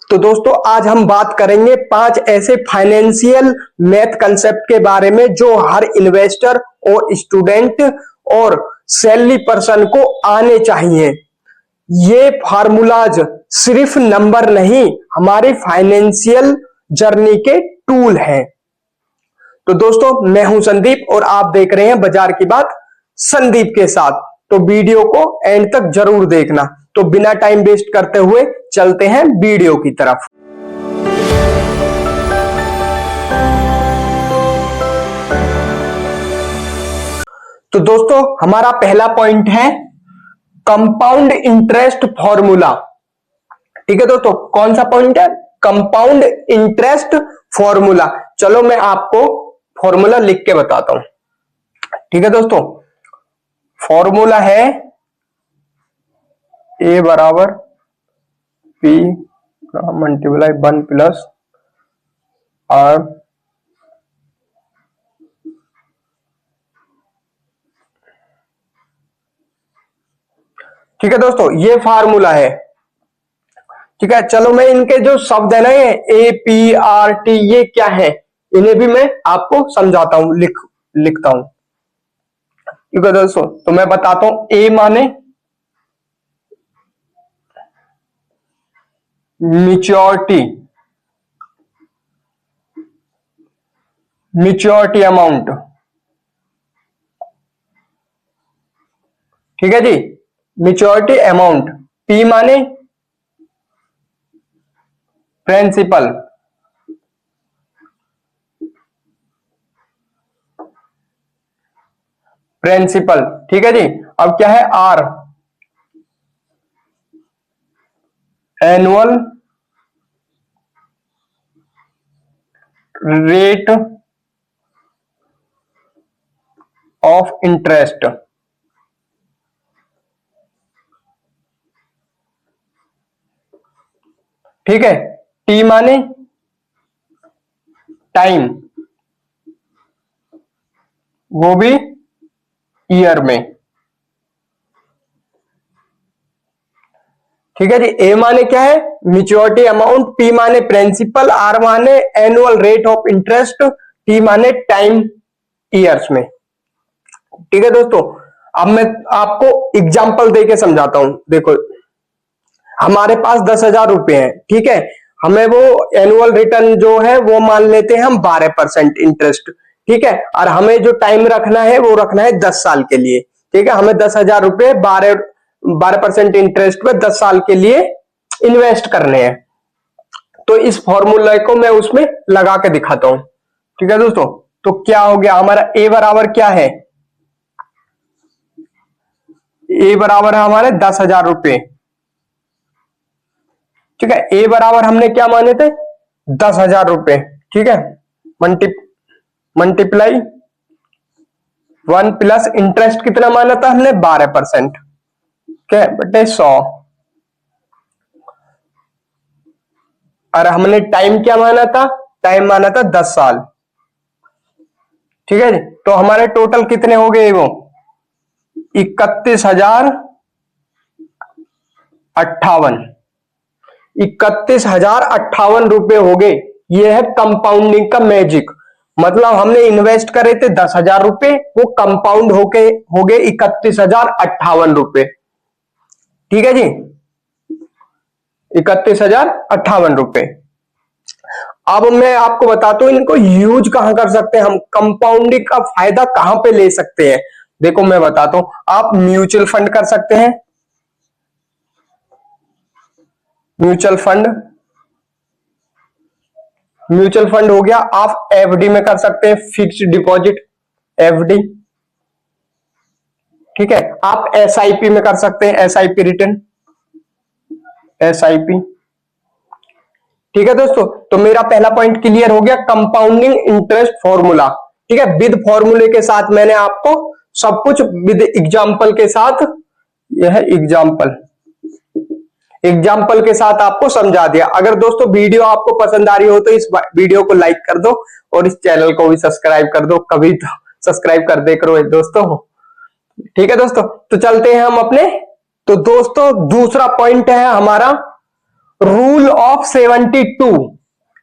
तो दोस्तों आज हम बात करेंगे 5 ऐसे फाइनेंशियल मैथ कंसेप्ट के बारे में जो हर इन्वेस्टर और स्टूडेंट और सैलरी पर्सन को आने चाहिए। ये फार्मूलाज सिर्फ नंबर नहीं, हमारी फाइनेंशियल जर्नी के टूल हैं। तो दोस्तों मैं हूं संदीप और आप देख रहे हैं बाजार की बात संदीप के साथ। तो वीडियो को एंड तक जरूर देखना। तो बिना टाइम वेस्ट करते हुए चलते हैं वीडियो की तरफ। तो दोस्तों हमारा पहला पॉइंट है कंपाउंड इंटरेस्ट फॉर्मूला। ठीक है दोस्तों, कौन सा पॉइंट है? Compound interest formula. चलो मैं आपको फॉर्मूला लिख के बताता हूं। ठीक है दोस्तों, फॉर्मूला है ए बराबर पी मल्टीप्लाई 1 प्लस आर ठीक है दोस्तों, ये फार्मूला है। ठीक है, चलो मैं इनके जो शब्द है ना, ये ए पी आर टी, ये क्या है इन्हें भी मैं आपको समझाता हूं, लिखता हूं। ठीक है दोस्तों, तो मैं बताता हूं। ए माने मैच्योरिटी अमाउंट। ठीक है जी, मैच्योरिटी अमाउंट। पी माने प्रिंसिपल। ठीक है जी। अब क्या है? R annual rate of interest. ठीक है। टी माने टाइम, वो भी ईयर में। ठीक है जी। ए माने क्या है? मैच्योरिटी अमाउंट, पी माने प्रिंसिपल, आर माने annual rate of interest, T माने टाइम ईयर्स में। ठीक है दोस्तों, अब मैं आपको एग्जांपल देके समझाता हूं। देखो, हमारे पास 10,000 रुपए हैं। ठीक है, हमें वो एनुअल रिटर्न जो है वो मान लेते हैं हम 12% इंटरेस्ट। ठीक है, और हमें जो टाइम रखना है वो रखना है 10 साल के लिए। ठीक है, हमें 10,000 रुपए 12% इंटरेस्ट पे 10 साल के लिए इन्वेस्ट करने हैं। तो इस फॉर्मूला को मैं उसमें लगा के दिखाता हूं। ठीक है दोस्तों, तो क्या हो गया हमारा? ए बराबर क्या है? ए बराबर है हमारे 10,000 रुपए। ठीक है, ए बराबर हमने क्या माने थे? 10,000 रुपए। ठीक है, मल्टीप्लाई 1 प्लस इंटरेस्ट कितना माना था हमने? 12%। क्या बटे 100। और हमने टाइम क्या माना था? टाइम माना था 10 साल। ठीक है जी, तो हमारे टोटल कितने हो गए? वो 31,058 रुपए हो गए। ये है कंपाउंडिंग का मैजिक। मतलब हमने इन्वेस्ट करे थे 10,000 रुपए, वो कंपाउंड हो गए 31,058 रुपए। ठीक है जी, 31,058 रुपए। अब मैं आपको बताता हूं इनको यूज कहां कर सकते हैं हम, कंपाउंडिंग का फायदा कहां पे ले सकते हैं। देखो मैं बताता हूं, आप म्यूचुअल फंड कर सकते हैं। म्यूचुअल फंड हो गया। आप एफडी में कर सकते हैं, फिक्स्ड डिपॉजिट एफडी। ठीक है, आप एसआईपी में कर सकते हैं, एसआईपी रिटर्न एसआईपी। ठीक है दोस्तों, तो मेरा पहला पॉइंट क्लियर हो गया, कंपाउंडिंग इंटरेस्ट फॉर्मूला। ठीक है, विद फॉर्मूले के साथ मैंने आपको सब कुछ विद एग्जांपल के साथ, यह एग्जाम्पल के साथ आपको समझा दिया। अगर दोस्तों वीडियो आपको पसंद आ रही हो तो इस वीडियो को लाइक कर दो और इस चैनल को भी सब्सक्राइब कर दो। कभी तो सब्सक्राइब कर दे करो दोस्तों। ठीक है दोस्तों, तो चलते हैं हम अपने। तो दोस्तों दूसरा पॉइंट है हमारा रूल ऑफ 72,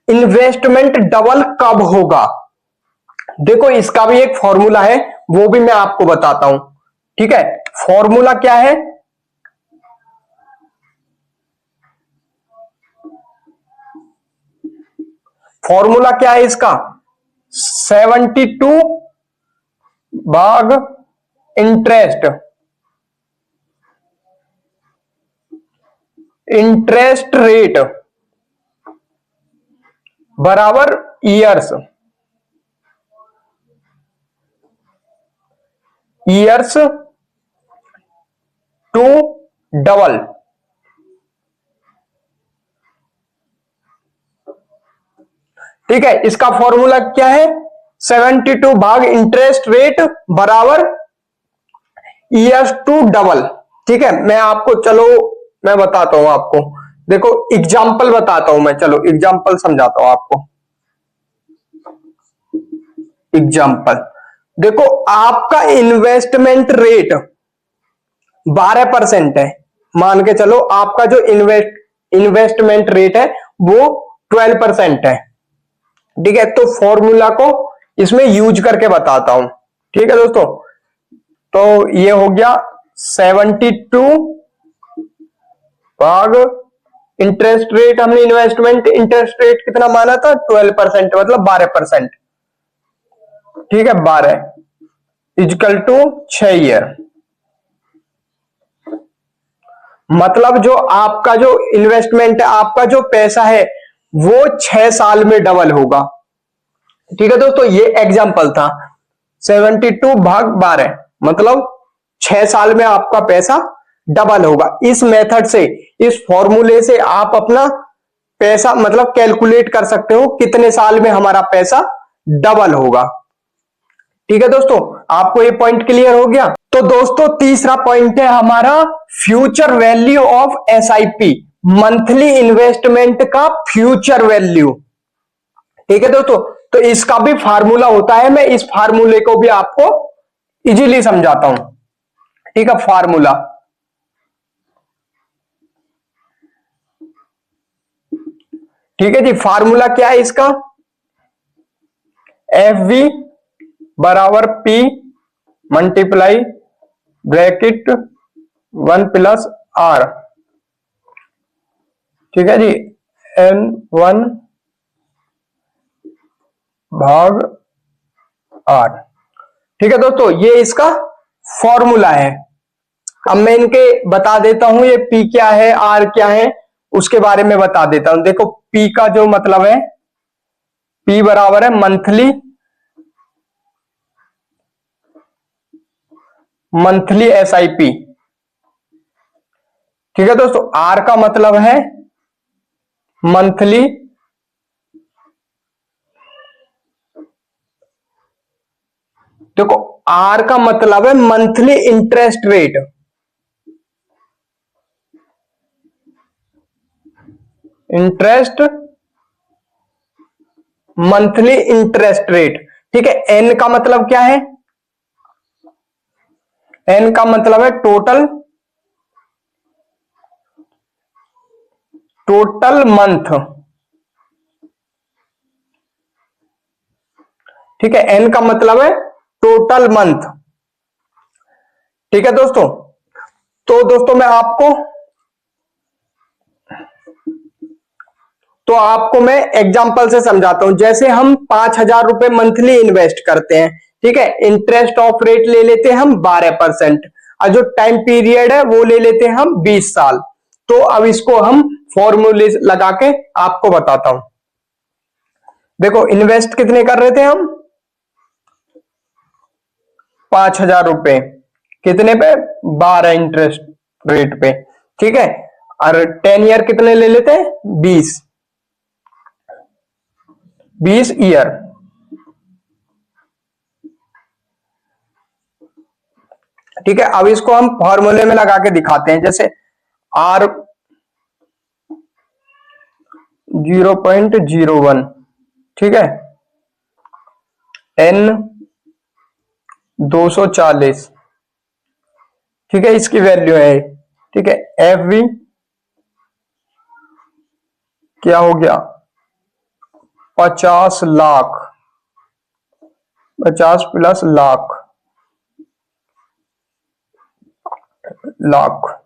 इन्वेस्टमेंट डबल कब होगा? देखो इसका भी एक फॉर्मूला है, वो भी मैं आपको बताता हूं। ठीक है, फॉर्मूला क्या है? फॉर्मूला क्या है इसका? 72 भाग इंटरेस्ट, इंटरेस्ट रेट बराबर ईयर्स, ईयर्स टू डबल। ठीक है, इसका फॉर्मूला क्या है? 72 भाग इंटरेस्ट रेट बराबर ईयर्स टू डबल। ठीक है, मैं आपको, चलो मैं बताता हूं आपको। देखो एग्जाम्पल बताता हूं मैं, चलो एग्जाम्पल समझाता हूं आपको। एग्जाम्पल देखो, आपका इन्वेस्टमेंट रेट 12% है, मान के चलो आपका जो इन्वेस्टमेंट रेट है वो 12% है। ठीक है, तो फॉर्मूला को इसमें यूज करके बताता हूं। ठीक है दोस्तों, तो ये हो गया 72 भाग इंटरेस्ट रेट, हमने इन्वेस्टमेंट इंटरेस्ट रेट कितना माना था? 12%, मतलब 12%। ठीक है, 12 इजकल टू 6 ईयर। मतलब जो आपका जो इन्वेस्टमेंट है, आपका जो पैसा है वो 6 साल में डबल होगा। ठीक है दोस्तों, ये एग्जांपल था। 72 भाग 12 मतलब 6 साल में आपका पैसा डबल होगा। इस मेथड से, इस फॉर्मूले से आप अपना पैसा मतलब कैलकुलेट कर सकते हो कितने साल में हमारा पैसा डबल होगा। ठीक है दोस्तों, आपको ये पॉइंट क्लियर हो गया? तो दोस्तों तीसरा पॉइंट है हमारा future value of SIP, monthly investment का फ्यूचर वैल्यू। ठीक है दोस्तों, तो इसका भी फार्मूला होता है, मैं इस फार्मूले को भी आपको इजीली समझाता हूं। ठीक है, फार्मूला ठीक है जी, फार्मूला क्या है इसका? एफ वी बराबर P multiply bracket 1 plus R. ठीक है जी, N1 भाग आर। ठीक है दोस्तों, ये इसका फॉर्मूला है। अब मैं इनके बता देता हूं, ये P क्या है, R क्या है, उसके बारे में बता देता हूं। देखो P का जो मतलब है, P बराबर है मंथली, मंथली SIP। ठीक है दोस्तों, R का मतलब है मंथली देखो R का मतलब है monthly interest rate, interest monthly interest rate. ठीक है, N का मतलब क्या है? N का मतलब है टोटल, टोटल मंथ। ठीक है, N का मतलब है टोटल मंथ। ठीक है दोस्तों, तो दोस्तों मैं एग्जांपल से समझाता हूं। जैसे हम 5,000 रुपए मंथली इन्वेस्ट करते हैं, ठीक है, इंटरेस्ट ऑफ रेट ले लेते हैं हम 12%, और जो टाइम पीरियड है वो ले लेते हैं हम 20 साल। तो अब इसको हम फॉर्मूले लगा के आपको बताता हूं। देखो इन्वेस्ट कितने कर रहे थे हम? 5,000 रुपए, कितने पे? 12 इंटरेस्ट रेट पे। ठीक है, और 10 ईयर कितने ले लेते हैं? 20 ईयर। ठीक है, अब इसको हम फॉर्मूले में लगा के दिखाते हैं। जैसे R 0.01, ठीक है, N 240, ठीक है, इसकी वैल्यू है। ठीक है, एफ वी क्या हो गया, 50 लाख, 50 प्लस लाख, लाख।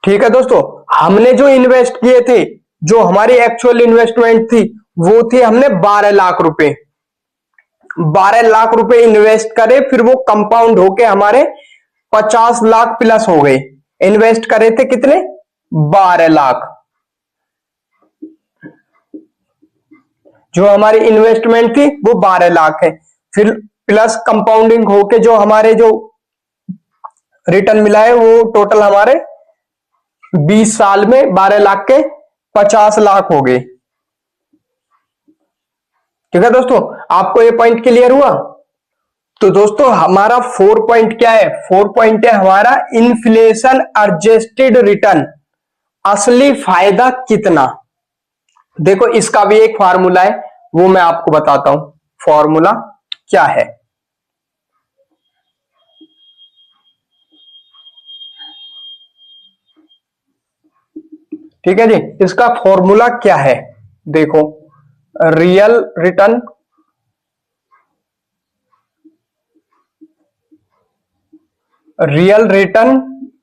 ठीक है दोस्तों, हमने जो इन्वेस्ट किए थे, जो हमारी एक्चुअल इन्वेस्टमेंट थी, वो थी हमने 12 लाख रुपए, 12 लाख रुपए इन्वेस्ट करे, फिर वो कंपाउंड होके हमारे 50 लाख प्लस हो गए। इन्वेस्ट करे थे कितने, 12 लाख। जो हमारी इन्वेस्टमेंट थी वो 12 लाख है, फिर प्लस कंपाउंडिंग होके जो हमारे जो रिटर्न मिला है वो टोटल हमारे 20 साल में 12 लाख के 50 लाख हो गए। ठीक है दोस्तों, आपको ये पॉइंट क्लियर हुआ। तो दोस्तों हमारा 4 पॉइंट क्या है, 4 पॉइंट है हमारा इन्फ्लेशन एडजस्टेड रिटर्न, असली फायदा कितना। देखो इसका भी एक फार्मूला है, वो मैं आपको बताता हूं फॉर्मूला क्या है। ठीक है जी, इसका फॉर्मूला क्या है, देखो रियल रिटर्न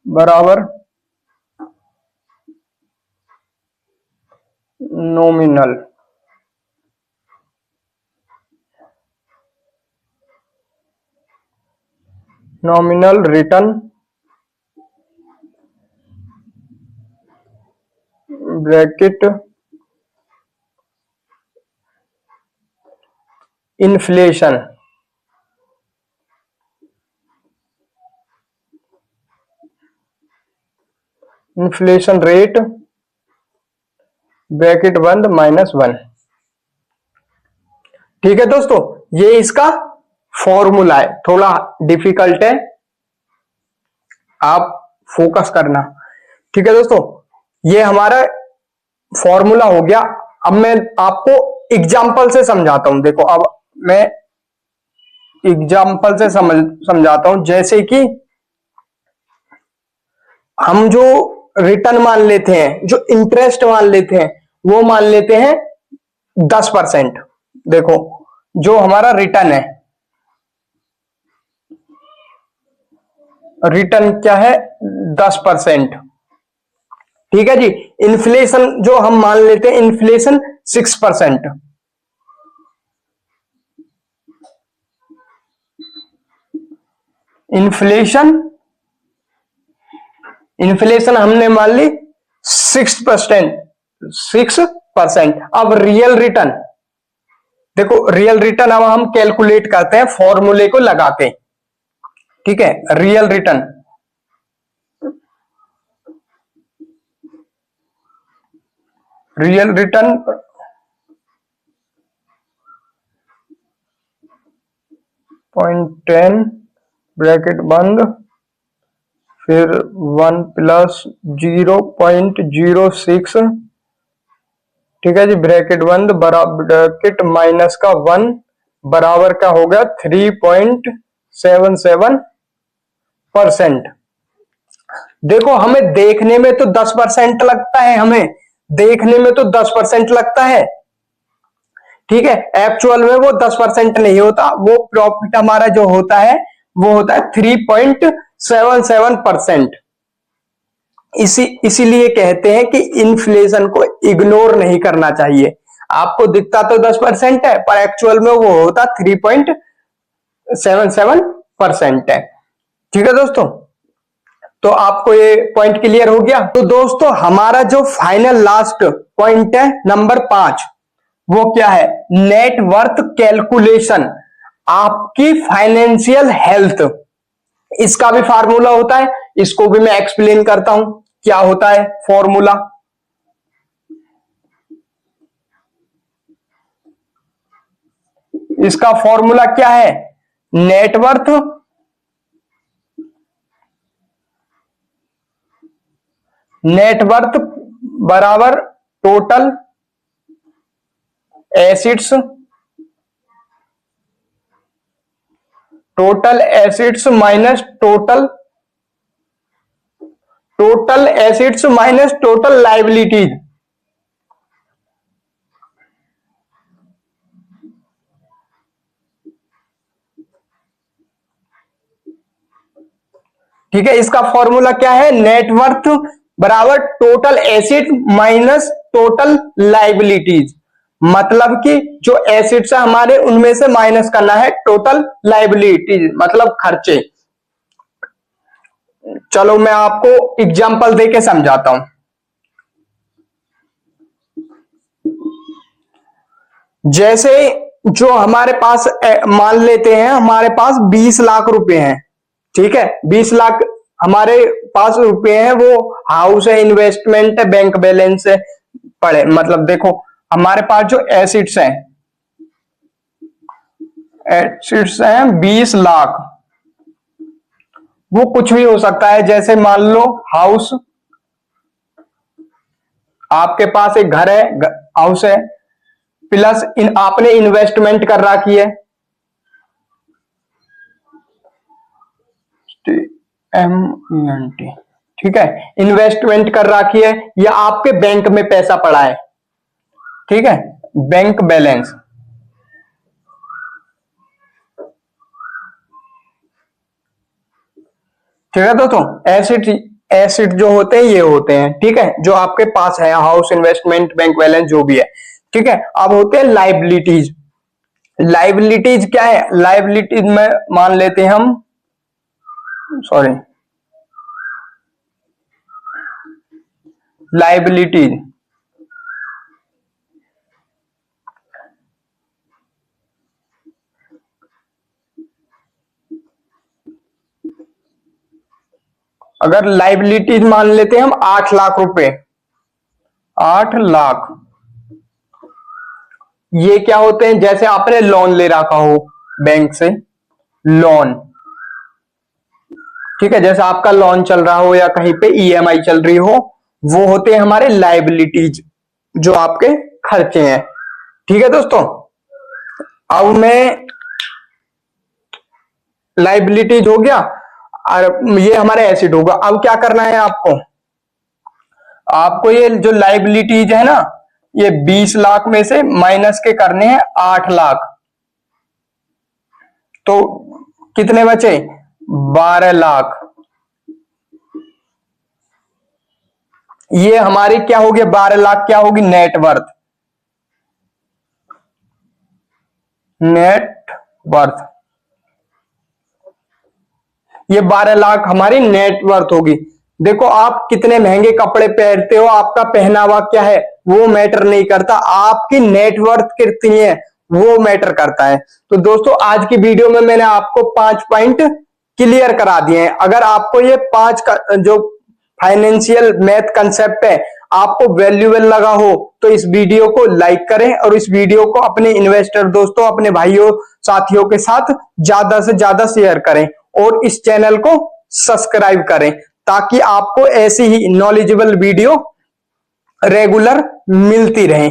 बराबर nominal return bracket inflation rate bracket बंद -1। ठीक है दोस्तों, ये इसका फॉर्मूला है, थोड़ा डिफिकल्ट है, आप फोकस करना। ठीक है दोस्तों, ये हमारा फॉर्मूला हो गया। अब मैं आपको एग्जाम्पल से समझाता हूं। देखो अब मैं एग्जाम्पल से समझाता हूं, जैसे कि हम जो रिटर्न मान लेते हैं, जो इंटरेस्ट मान लेते हैं, वो मान लेते हैं 10%। देखो जो हमारा रिटर्न है, रिटर्न क्या है, 10%। ठीक है जी, इन्फ्लेशन जो हम मान लेते हैं, इन्फ्लेशन 6%। इन्फ्लेशन हमने मान ली 6%, 6%। अब रियल रिटर्न, देखो रियल रिटर्न अब हम कैलकुलेट करते हैं फॉर्मूले को लगा के। ठीक है, real return real return .10 bracket बंद, फिर 1 प्लस 0.06। ठीक है जी, ब्रैकेट बंद, ब्रैकेट माइनस का 1 बराबर का होगा 3.77%। देखो हमें देखने में तो 10% लगता है, हमें देखने में तो 10% लगता है। ठीक है, एक्चुअल में वो 10% नहीं होता, वो प्रॉफिट हमारा जो होता है वो होता है 3.77%। इसीलिए कहते हैं कि इन्फ्लेशन को इग्नोर नहीं करना चाहिए। आपको दिखता तो 10% है, पर एक्चुअल में वो होता 3.77% है। ठीक है दोस्तों, तो आपको ये पॉइंट क्लियर हो गया। तो दोस्तों हमारा जो फाइनल लास्ट पॉइंट है नंबर 5, वो क्या है, नेट वर्थ कैलकुलेशन, आपकी फाइनेंशियल हेल्थ। इसका भी फार्मूला होता है, इसको भी मैं एक्सप्लेन करता हूं क्या होता है फॉर्मूला। इसका फॉर्मूला क्या है, नेटवर्थ बराबर total acids, minus total acids minus total liabilities. ठीक है, इसका फॉर्मूला क्या है, नेटवर्थ बराबर total asset minus total liabilities. मतलब कि जो एसेट्स है हमारे उनमें से माइनस करना है टोटल लाइबिलिटीज, मतलब खर्चे। चलो मैं आपको एग्जांपल देके समझाता हूं। जैसे जो हमारे पास मान लेते हैं हमारे पास 20 लाख रुपए हैं, ठीक है, 20 लाख हमारे पास रुपए हैं, वो हाउस है, इन्वेस्टमेंट है, बैंक बैलेंस है, पड़े, मतलब देखो हमारे पास जो एसेट्स हैं 20 लाख, वो कुछ भी हो सकता है। जैसे मान लो हाउस, आपके पास एक घर है, हाउस है, प्लस आपने इन्वेस्टमेंट कर रखी है, MNT, ठीक है, इन्वेस्टमेंट कर रखी है, या आपके बैंक में पैसा पड़ा है, ठीक है, बैंक बैलेंस। ठीक है दोस्तों, एसिड जो होते हैं ये होते हैं, ठीक है, जो आपके पास है, हाउस, इन्वेस्टमेंट, बैंक बैलेंस, जो भी है, ठीक है। अब होते हैं लाइबिलिटीज। लाइबिलिटीज क्या है, लाइबिलिटीज में मान लेते हैं हम, सॉरी, लाइबिलिटीज अगर लाइबिलिटीज मान लेते हैं हम 8 लाख रुपए, 8 लाख, ये क्या होते हैं, जैसे आपने लोन ले रखा हो बैंक से, लोन, ठीक है, जैसे आपका लोन चल रहा हो या कहीं पे EMI चल रही हो, वो होते हैं हमारे लाइबिलिटीज, जो आपके खर्चे हैं। ठीक है दोस्तों, अब मैं लाइबिलिटीज हो गया और ये हमारे एसिड होगा। अब क्या करना है आपको, आपको ये जो लाइबिलिटीज है ना, ये 20 लाख में से माइनस के करने हैं 8 लाख, तो कितने बचे, 12 लाख। ये हमारी क्या होगी, 12 लाख क्या होगी, नेटवर्थ, नेटवर्थ, ये 12 लाख हमारी नेटवर्थ होगी। देखो आप कितने महंगे कपड़े पहनते हो, आपका पहनावा क्या है वो मैटर नहीं करता, आपकी नेटवर्थ कितनी है वो मैटर करता है। तो दोस्तों आज की वीडियो में मैंने आपको 5 पॉइंट क्लियर करा दिए हैं। अगर आपको ये 5 जो फाइनेंशियल मैथ कंसेप्ट है आपको वैल्यूएबल लगा हो तो इस वीडियो को लाइक करें और इस वीडियो को अपने इन्वेस्टर दोस्तों, अपने भाइयों साथियों के साथ ज्यादा से ज्यादा शेयर करें और इस चैनल को सब्सक्राइब करें ताकि आपको ऐसी ही नॉलेजेबल वीडियो रेगुलर मिलती रहे।